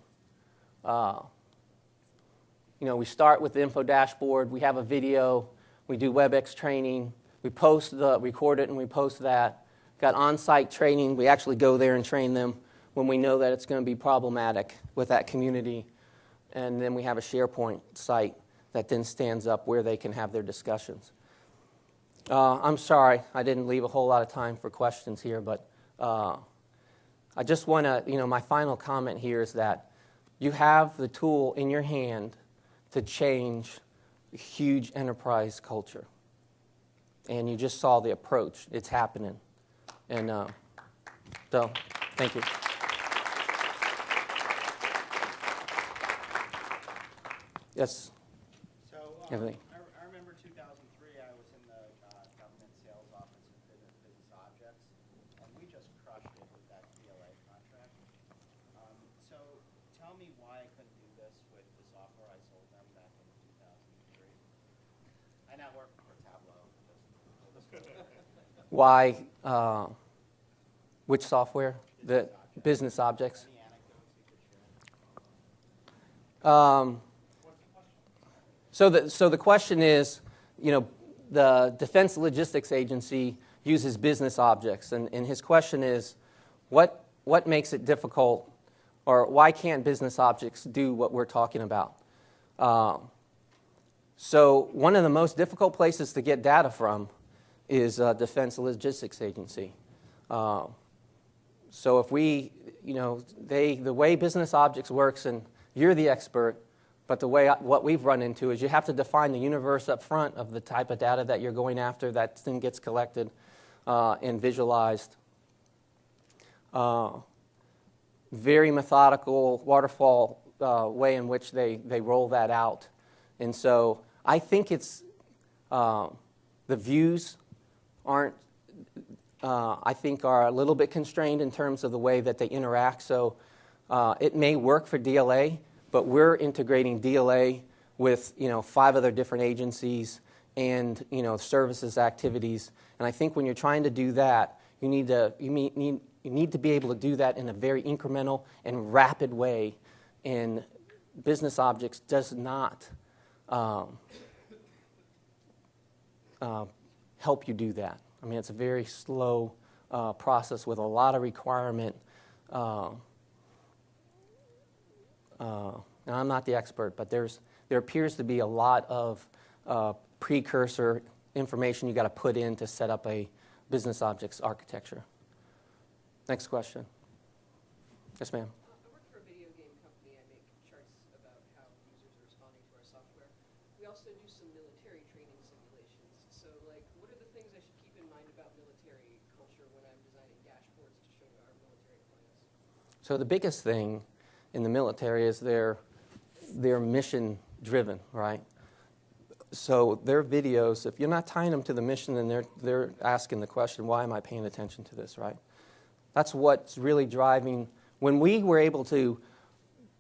Speaker 2: We start with the info dashboard. We have a video. We do WebEx training. We record it and we post that. Got on-site training. We actually go there and train them when we know that it's going to be problematic with that community. And then we have a SharePoint site that then stands up where they can have their discussions. I'm sorry, I didn't leave a whole lot of time for questions here, but I just want to, my final comment here is that you have the tool in your hand to change a huge enterprise culture. And you just saw the approach. It's happening. And so, thank you. Yes?
Speaker 3: So, I remember 2003, I was in the government sales office in business objects, and we just crushed it with that DLA contract. So tell me why I couldn't do this with the software I sold them back in 2003. I now work for Tableau.
Speaker 2: Why? Which software? The business objects.
Speaker 3: Any anecdotes you could share?
Speaker 2: So the question is, the Defense Logistics Agency uses business objects, and his question is, what makes it difficult, or why can't business objects do what we're talking about? So one of the most difficult places to get data from is Defense Logistics Agency. So if we, the way business objects works, and you're the expert, but what we've run into is you have to define the universe up front of the type of data that you're going after that then gets collected and visualized. Very methodical waterfall way in which they roll that out. And so I think it's the views aren't, I think, are a little bit constrained in terms of the way that they interact. So it may work for DLA, but we're integrating DLA with 5 other different agencies and services activities. And I think when you're trying to do that, you need to be able to do that in a very incremental and rapid way. And business objects does not help you do that. I mean, it's a very slow process with a lot of requirement. Now, I'm not the expert, but there appears to be a lot of precursor information you got to put in to set up a business objects architecture. Next question. Yes, ma'am.
Speaker 4: I work for a video game company. I make charts about how users are responding to our software. We also do some military training simulations. So, what are the things I should keep in mind about military culture when I'm designing dashboards to show our military clients?
Speaker 2: So the biggest thing in the military is they're mission driven, right? So their videos, if you're not tying them to the mission, then they're asking the question, why am I paying attention to this, right? That's what's really driving. When we were able to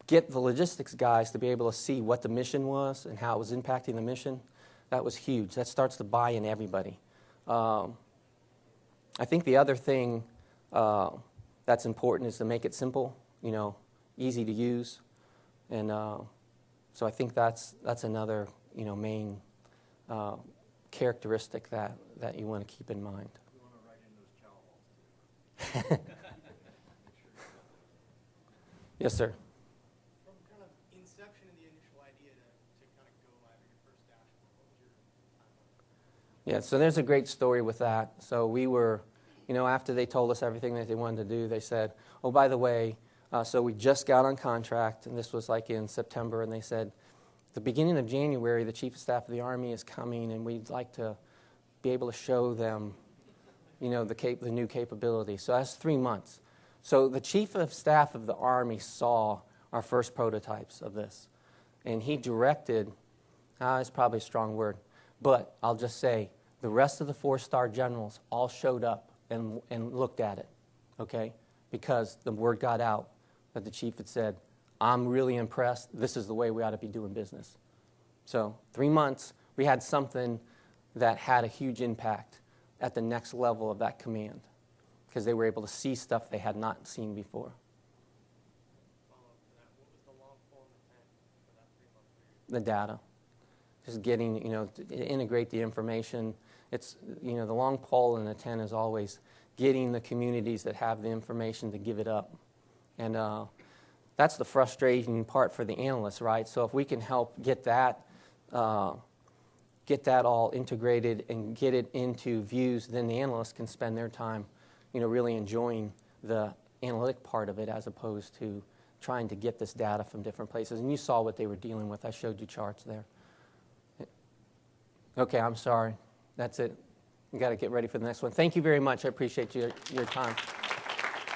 Speaker 2: get the logistics guys to be able to see what the mission was and how it was impacting the mission, that was huge. That starts to buy in everybody. I think the other thing that's important is to make it simple, easy to use. And so I think that's another main characteristic that you want to keep in mind.
Speaker 3: You want to write in those chow balls, too.
Speaker 2: Yes, sir.
Speaker 3: From kind of inception and the initial idea to kind of go live in your first dashboard, what was your timeline?
Speaker 2: Yeah, so there's a great story with that. So we were, after they told us everything that they wanted to do, they said, oh, by the way, so we just got on contract, and this was in September, and they said, the beginning of January, the Chief of Staff of the Army is coming, and we'd like to be able to show them, the new capability. So that's 3 months. So the Chief of Staff of the Army saw our first prototypes of this, and he directed, it's probably a strong word, but I'll just say, the rest of the 4-star generals all showed up and looked at it, okay? because the word got out that the chief had said, I'm really impressed. This is the way we ought to be doing business. So 3 months, we had something that had a huge impact at the next level of that command because they were able to see stuff they had not seen before. The data. Just getting, to integrate the information. It's, the long pole in the tent is always getting the communities that have the information to give it up. And that's the frustrating part for the analysts, right? So if we can help get that all integrated and get it into views, then the analysts can spend their time, really enjoying the analytic part of it as opposed to trying to get this data from different places. And you saw what they were dealing with. I showed you charts there. Okay, I'm sorry. That's it. You got to get ready for the next one. Thank you very much. I appreciate your time.